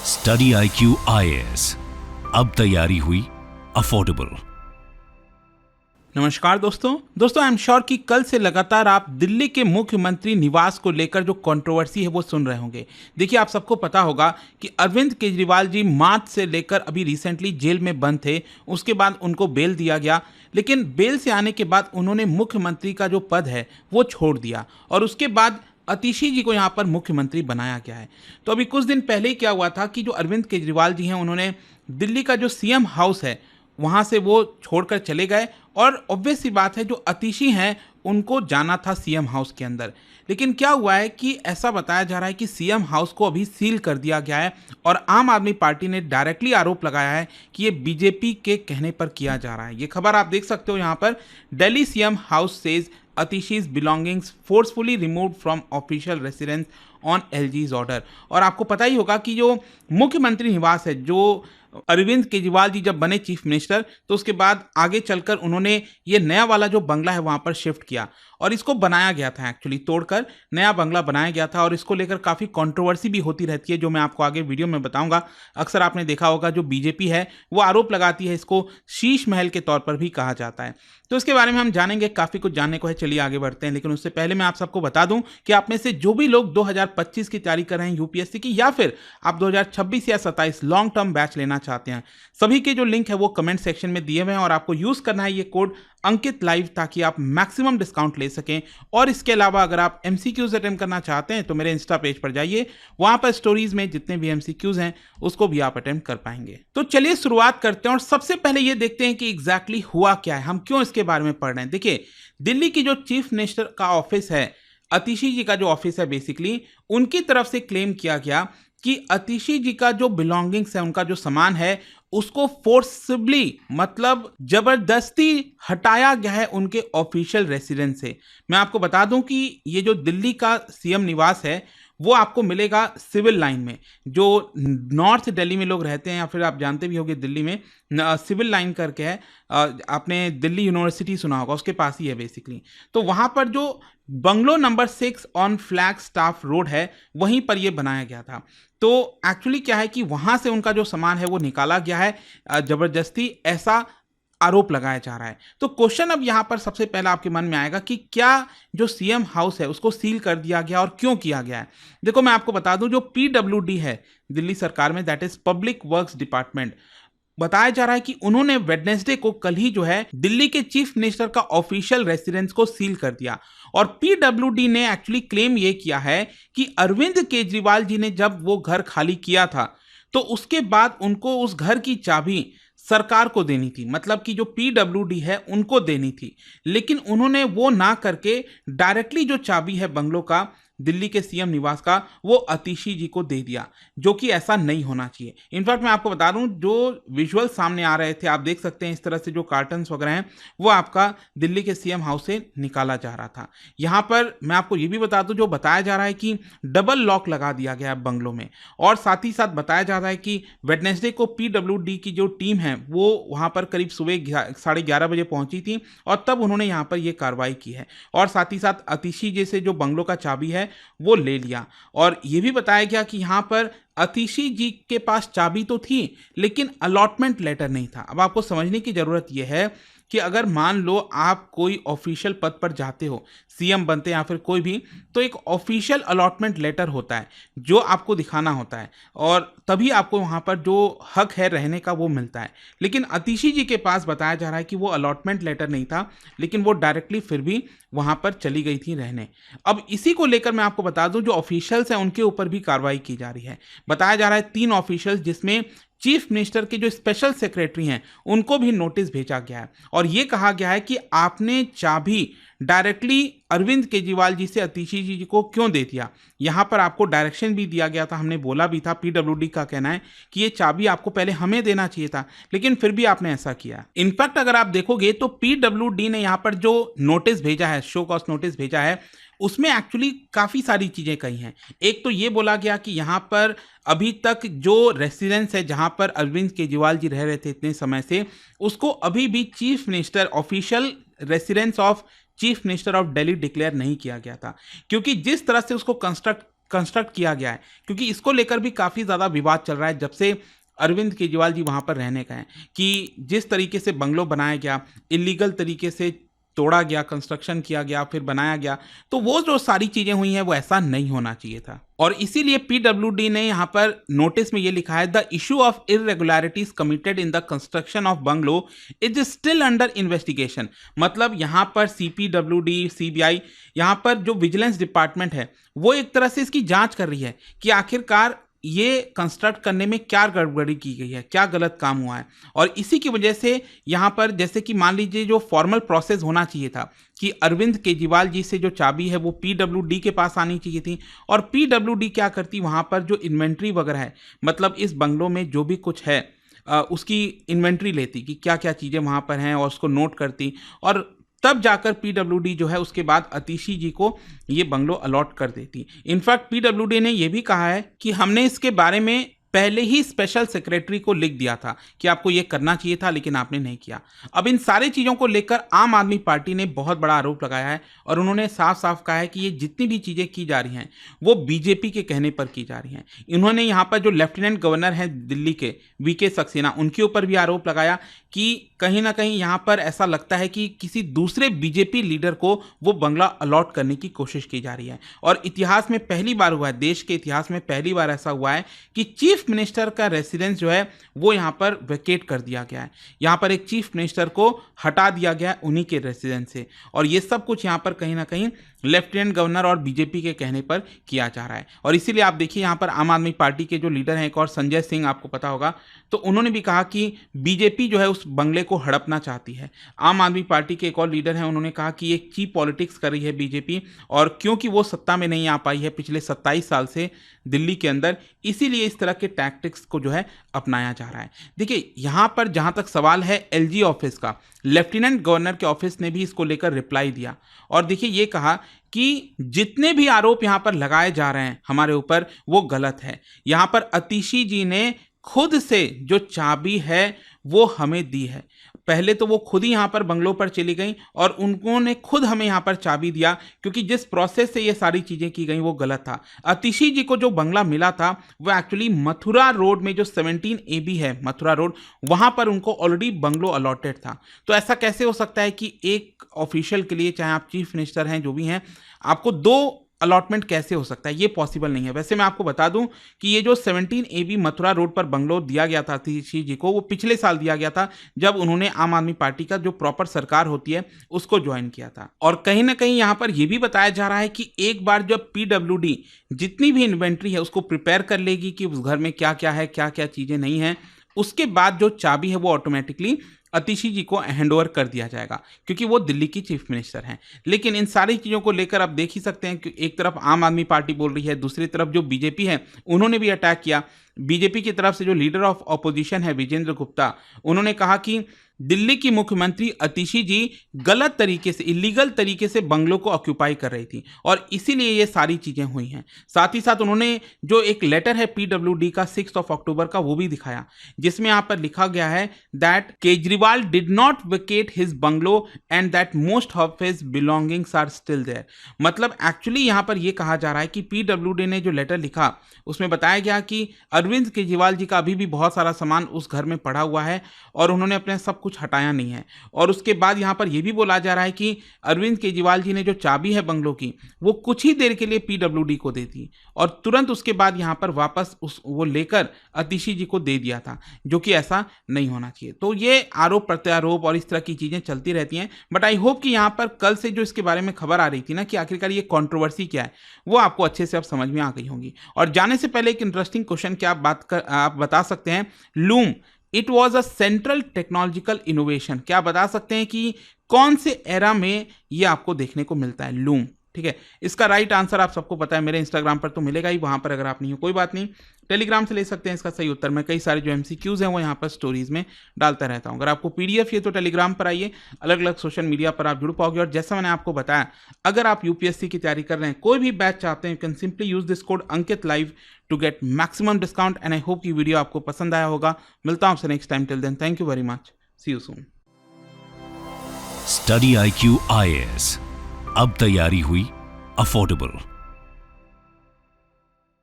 Study IQ IAS, अब तैयारी हुई अफोर्डेबल। नमस्कार दोस्तों आई एम श्योर कि कल से लगातार आप दिल्ली के मुख्यमंत्री निवास को लेकर जो कंट्रोवर्सी है वो सुन रहे होंगे। देखिए, आप सबको पता होगा कि अरविंद केजरीवाल जी मार्च से लेकर अभी रिसेंटली जेल में बंद थे। उसके बाद उनको बेल दिया गया, लेकिन बेल से आने के बाद उन्होंने मुख्यमंत्री का जो पद है वो छोड़ दिया और उसके बाद अतिशी जी को यहाँ पर मुख्यमंत्री बनाया गया है। तो अभी कुछ दिन पहले ही क्या हुआ था कि जो अरविंद केजरीवाल जी हैं उन्होंने दिल्ली का जो सीएम हाउस है वहाँ से वो छोड़कर चले गए और ऑब्वियस सी बात है जो अतिशी हैं उनको जाना था सीएम हाउस के अंदर। लेकिन क्या हुआ है कि ऐसा बताया जा रहा है कि सीएम हाउस को अभी सील कर दिया गया है और आम आदमी पार्टी ने डायरेक्टली आरोप लगाया है कि ये बीजेपी के कहने पर किया जा रहा है। ये खबर आप देख सकते हो यहाँ पर। Delhi CM house says Atishi's belongings forcefully removed from official residence on LG's order। और आपको पता ही होगा कि जो मुख्यमंत्री निवास है, जो अरविंद केजरीवाल जी जब बने चीफ मिनिस्टर तो उसके बाद आगे चलकर उन्होंने ये नया वाला जो बंगला है वहाँ पर शिफ्ट किया और इसको बनाया गया था, एक्चुअली तोड़कर नया बंगला बनाया गया था। और इसको लेकर काफ़ी कंट्रोवर्सी भी होती रहती है, जो मैं आपको आगे वीडियो में बताऊंगा। अक्सर आपने देखा होगा जो बीजेपी है वो आरोप लगाती है, इसको शीश महल के तौर पर भी कहा जाता है। तो इसके बारे में हम जानेंगे, काफ़ी कुछ जानने को है। चलिए आगे बढ़ते हैं, लेकिन उससे पहले मैं आप सबको बता दूं कि आप में से जो भी लोग 2025 की तैयारी कर रहे हैं यूपीएससी की, या फिर आप 2026 या 27 लॉन्ग टर्म बैच लेना चाहते हैं, सभी के जो लिंक है वो कमेंट सेक्शन में दिए हुए हैं और आपको यूज़ करना है ये कोड अंकित लाइव, ताकि आप मैक्सिमम डिस्काउंट ले सकें। और इसके अलावा अगर आप MCQs अटेम्प्ट करना चाहते हैं तो मेरे इंस्टा पेज पर जाइए, वहां पर स्टोरीज में जितने भी MCQs हैं उसको भी आप अटेम्प्ट कर पाएंगे। तो चलिए शुरुआत करते हैं और सबसे पहले ये देखते हैं कि एग्जैक्टली हुआ क्या है, हम क्यों इसके बारे में पढ़ रहे हैं। देखिए, दिल्ली की जो चीफ मिनिस्टर का ऑफिस है, अतिशी जी का जो ऑफिस है, बेसिकली उनकी तरफ से क्लेम किया गया कि अतिशी जी का जो बिलोंगिंग्स है, उनका जो सामान है, उसको फोर्सिबली मतलब जबरदस्ती हटाया गया है उनके ऑफिशियल रेसिडेंस से। मैं आपको बता दूं कि ये जो दिल्ली का सीएम निवास है वो आपको मिलेगा सिविल लाइन में। जो नॉर्थ दिल्ली में लोग रहते हैं, या फिर आप जानते भी होंगे दिल्ली में सिविल लाइन करके है, आपने दिल्ली यूनिवर्सिटी सुना होगा, उसके पास ही है बेसिकली। तो वहाँ पर जो bungalow number 6 on flag staff road है, वहीं पर ये बनाया गया था। तो एक्चुअली क्या है कि वहाँ से उनका जो सामान है वो निकाला गया है जबरदस्ती, ऐसा आरोप लगाया जा रहा है। तो क्वेश्चन अब यहाँ पर सबसे पहला आपके मन में आएगा कि क्या जो सीएम हाउस है उसको सील कर दिया गया और क्यों किया गया है। देखो, मैं आपको बता दूं, जो PWD है दिल्ली सरकार में, that is public works department, बताया जा रहा है कि उन्होंने वेडनेसडे को कल ही जो है दिल्ली के चीफ मिनिस्टर का ऑफिशियल रेसिडेंस को सील कर दिया। और PWD ने एक्चुअली क्लेम ये किया है कि अरविंद केजरीवाल जी ने जब वो घर खाली किया था तो उसके बाद उनको उस घर की चाबी सरकार को देनी थी, मतलब कि जो PWD है उनको देनी थी, लेकिन उन्होंने वो ना करके डायरेक्टली जो चाबी है बंगलों का, दिल्ली के सीएम निवास का, वो अतिशी जी को दे दिया, जो कि ऐसा नहीं होना चाहिए। इनफैक्ट मैं आपको बता दूं, जो विजुअल सामने आ रहे थे, आप देख सकते हैं इस तरह से जो कार्टन्स वगैरह हैं वो आपका दिल्ली के सीएम हाउस से निकाला जा रहा था। यहाँ पर मैं आपको ये भी बता दूं, जो बताया जा रहा है कि डबल लॉक लगा दिया गया है बंगलों में, और साथ ही साथ बताया जा रहा है कि वेडनेसडे को PWD की जो टीम है वो वहाँ पर करीब सुबह 11:30 बजे पहुंची थी और तब उन्होंने यहाँ पर ये कार्रवाई की है। और साथ ही साथ अतिशी जी से जो बंगलों का चाबी है वो ले लिया। और ये भी बताया गया कि यहाँ पर अतिशी जी के पास चाबी तो थी, लेकिन अलॉटमेंट लेटर नहीं था। अब आपको समझने की जरूरत यह है कि अगर मान लो आप कोई ऑफिशियल पद पर जाते हो, सीएम बनते हैं या फिर कोई भी, तो एक ऑफिशियल अलॉटमेंट लेटर होता है जो आपको दिखाना होता है और तभी आपको वहाँ पर जो हक है रहने का वो मिलता है। लेकिन अतिशी जी के पास बताया जा रहा है कि वो अलॉटमेंट लेटर नहीं था, लेकिन वो डायरेक्टली फिर भी वहाँ पर चली गई थी रहने। अब इसी को लेकर मैं आपको बता दूं, जो ऑफिशियल्स हैं उनके ऊपर भी कार्रवाई की जा रही है। बताया जा रहा है 3 ऑफिशियल्स, जिसमें चीफ मिनिस्टर के जो स्पेशल सेक्रेटरी हैं उनको भी नोटिस भेजा गया है और ये कहा गया है कि आपने चाबी डायरेक्टली अरविंद केजरीवाल जी से अतिशी जी को क्यों दे दिया। यहाँ पर आपको डायरेक्शन भी दिया गया था, हमने बोला भी था, PWD का कहना है कि ये चाबी आपको पहले हमें देना चाहिए था, लेकिन फिर भी आपने ऐसा किया। इनफैक्ट अगर आप देखोगे तो PWD ने यहाँ पर जो नोटिस भेजा है, शो कॉज नोटिस भेजा है, उसमें एक्चुअली काफ़ी सारी चीज़ें कही हैं। एक तो ये बोला गया कि यहाँ पर अभी तक जो रेसिडेंस है जहाँ पर अरविंद केजरीवाल जी रह रहे थे इतने समय से, उसको अभी भी chief minister official residence of chief minister of Delhi declare नहीं किया गया था, क्योंकि जिस तरह से उसको कंस्ट्रक्ट कंस्ट्रक्ट किया गया है, क्योंकि इसको लेकर भी काफ़ी ज़्यादा विवाद चल रहा है जब से अरविंद केजरीवाल जी वहाँ पर रहने का है, कि जिस तरीके से बंगलो बनाया गया, इलीगल तरीके से तोड़ा गया, कंस्ट्रक्शन किया गया, फिर बनाया गया, तो वो जो सारी चीज़ें हुई हैं वो ऐसा नहीं होना चाहिए था। और इसीलिए पीडब्ल्यूडी ने यहाँ पर नोटिस में ये लिखा है, the issue of irregularities committed in the construction of bungalow is still under investigation. मतलब यहाँ पर सीपीडब्ल्यूडी, सीबीआई, यहाँ पर जो विजिलेंस डिपार्टमेंट है वो एक तरह से इसकी जांच कर रही है कि आखिरकार ये कंस्ट्रक्ट करने में क्या गड़बड़ी की गई है, क्या गलत काम हुआ है। और इसी की वजह से यहाँ पर जैसे कि मान लीजिए जो फॉर्मल प्रोसेस होना चाहिए था कि अरविंद केजरीवाल जी से जो चाबी है वो पीडब्ल्यूडी के पास आनी चाहिए थी, और पीडब्ल्यूडी क्या करती, वहाँ पर जो इन्वेंट्री वगैरह है, मतलब इस बंगलों में जो भी कुछ है उसकी इन्वेंट्री लेती कि क्या क्या चीज़ें वहाँ पर हैं और उसको नोट करती, और तब जाकर पीडब्ल्यूडी जो है उसके बाद अतिशी जी को ये बंगलो अलॉट कर देती। इनफैक्ट पीडब्ल्यूडी ने ये भी कहा है कि हमने इसके बारे में पहले ही स्पेशल सेक्रेटरी को लिख दिया था कि आपको ये करना चाहिए था, लेकिन आपने नहीं किया। अब इन सारी चीज़ों को लेकर आम आदमी पार्टी ने बहुत बड़ा आरोप लगाया है और उन्होंने साफ साफ कहा है कि ये जितनी भी चीज़ें की जा रही हैं वो बीजेपी के कहने पर की जा रही हैं। इन्होंने यहाँ पर जो लेफ्टिनेंट गवर्नर हैं दिल्ली के, वीके सक्सेना, उनके ऊपर भी आरोप लगाया कि कहीं ना कहीं यहाँ पर ऐसा लगता है कि किसी दूसरे बीजेपी लीडर को वो बंगला अलॉट करने की कोशिश की जा रही है। और इतिहास में पहली बार हुआ है, देश के इतिहास में पहली बार ऐसा हुआ है कि चीफ मिनिस्टर का रेसिडेंस जो है वो यहाँ पर वेकेट कर दिया गया है। यहाँ पर एक चीफ मिनिस्टर को हटा दिया गया है उन्हीं के रेसिडेंस से, और ये सब कुछ यहाँ पर कहीं ना कहीं लेफ्टिनेंट गवर्नर और बीजेपी के कहने पर किया जा रहा है। और इसीलिए आप देखिए यहाँ पर आम आदमी पार्टी के जो लीडर हैं, एक और संजय सिंह, आपको पता होगा, तो उन्होंने भी कहा कि बीजेपी जो है उस बंगले को हड़पना चाहती है। आम आदमी पार्टी के एक और लीडर हैं, उन्होंने कहा कि एक चीप पॉलिटिक्स कर रही है बीजेपी, और क्योंकि वो सत्ता में नहीं आ पाई है पिछले 27 साल से दिल्ली के अंदर, इसीलिए इस तरह के टैक्टिक्स को जो है अपनाया जा रहा है। देखिए यहाँ पर जहाँ तक सवाल है एलजी ऑफिस का, लेफ्टिनेंट गवर्नर के ऑफिस ने भी इसको लेकर रिप्लाई दिया और देखिए ये कहा कि जितने भी आरोप यहाँ पर लगाए जा रहे हैं हमारे ऊपर वो गलत है। यहाँ पर अतिशी जी ने खुद से जो चाबी है वो हमें दी है। पहले तो वो खुद ही यहाँ पर बंगलों पर चली गई और उन्होंने खुद हमें यहाँ पर चाबी दिया, क्योंकि जिस प्रोसेस से ये सारी चीज़ें की गई वो गलत था। अतिशी जी को जो बंगला मिला था वो एक्चुअली मथुरा रोड में जो 17 AB है मथुरा रोड, वहाँ पर उनको ऑलरेडी बंगलो अलॉटेड था। तो ऐसा कैसे हो सकता है कि एक ऑफिशियल के लिए, चाहे आप चीफ मिनिस्टर हैं जो भी हैं, आपको 2 अलॉटमेंट कैसे हो सकता है? ये पॉसिबल नहीं है। वैसे मैं आपको बता दूं कि ये जो 17 AB मथुरा रोड पर बंगलो दिया गया था अतिशी जी को, वो पिछले साल दिया गया था जब उन्होंने आम आदमी पार्टी का जो प्रॉपर सरकार होती है उसको ज्वाइन किया था। और कहीं ना कहीं यहाँ पर यह भी बताया जा रहा है कि एक बार जब पीडब्ल्यूडी जितनी भी इन्वेंट्री है उसको प्रिपेयर कर लेगी कि उस घर में क्या क्या है, क्या क्या चीज़ें नहीं हैं, उसके बाद जो चाबी है वो ऑटोमेटिकली अतिशी जी को हैंडओवर कर दिया जाएगा, क्योंकि वो दिल्ली की चीफ मिनिस्टर हैं। लेकिन इन सारी चीज़ों को लेकर आप देख ही सकते हैं कि एक तरफ आम आदमी पार्टी बोल रही है, दूसरी तरफ जो बीजेपी है उन्होंने भी अटैक किया। बीजेपी की तरफ से जो लीडर ऑफ ऑपोजिशन है विजेंद्र गुप्ता, उन्होंने कहा कि दिल्ली की मुख्यमंत्री अतिशी जी गलत तरीके से, इलीगल तरीके से बंगलों को ऑक्यूपाई कर रही थी और इसीलिए ये सारी चीज़ें हुई हैं। साथ ही साथ उन्होंने जो एक लेटर है पीडब्ल्यूडी का 6 अक्टूबर का वो भी दिखाया, जिसमें यहाँ पर लिखा गया है that Kejriwal did not vacate his bungalow and that most of his belongings are still there. मतलब एक्चुअली यहाँ पर यह कहा जा रहा है कि पीडब्ल्यूडी ने जो लेटर लिखा उसमें बताया गया कि अरविंद केजरीवाल जी का अभी भी बहुत सारा सामान उस घर में पड़ा हुआ है और उन्होंने अपने सब कुछ हटाया नहीं है। और उसके बाद यहाँ पर यह भी बोला जा रहा है कि अरविंद केजरीवाल जी ने जो चाबी है बंगलों की वो कुछ ही देर के लिए पीडब्ल्यूडी को दे दी और तुरंत उसके बाद यहाँ पर वापस वो लेकर अतिशी जी को दे दिया था, जो कि ऐसा नहीं होना चाहिए। तो ये आरोप प्रत्यारोप और इस तरह की चीज़ें चलती रहती हैं, बट आई होप कि यहाँ पर कल से जो इसके बारे में खबर आ रही थी ना कि आखिरकार ये कंट्रोवर्सी क्या है, वो आपको अच्छे से अब समझ में आ गई होंगी। और जाने से पहले एक इंटरेस्टिंग क्वेश्चन क्या आप बता सकते हैं, loom it was a central technological innovation, क्या बता सकते हैं कि कौन से एरा में ये आपको देखने को मिलता है लूम? ठीक है, इसका राइट आंसर आप सबको पता है, मेरे इंस्टाग्राम पर तो मिलेगा ही, वहां पर अगर आप नहीं हो कोई बात नहीं, टेलीग्राम से ले सकते हैं इसका सही उत्तर। मैं कई सारे जो MCQs हैं वो यहाँ पर स्टोरीज में डालता रहता हूँ। अगर आपको PDF चाहिए तो टेलीग्राम पर आइए, अलग अलग सोशल मीडिया पर आप जुड़ पाओगे। और जैसा मैंने आपको बताया, अगर आप UPSC की तैयारी कर रहे हैं, कोई भी बैच चाहते हैं, you can simply use this code Ankit live to get maximum discount. And I hope की वीडियो आपको पसंद आया होगा। मिलता हूँ आपसे next time, till then thank you very much, see you soon. Study IQ IAS, अब तैयारी हुई अफोर्डेबल।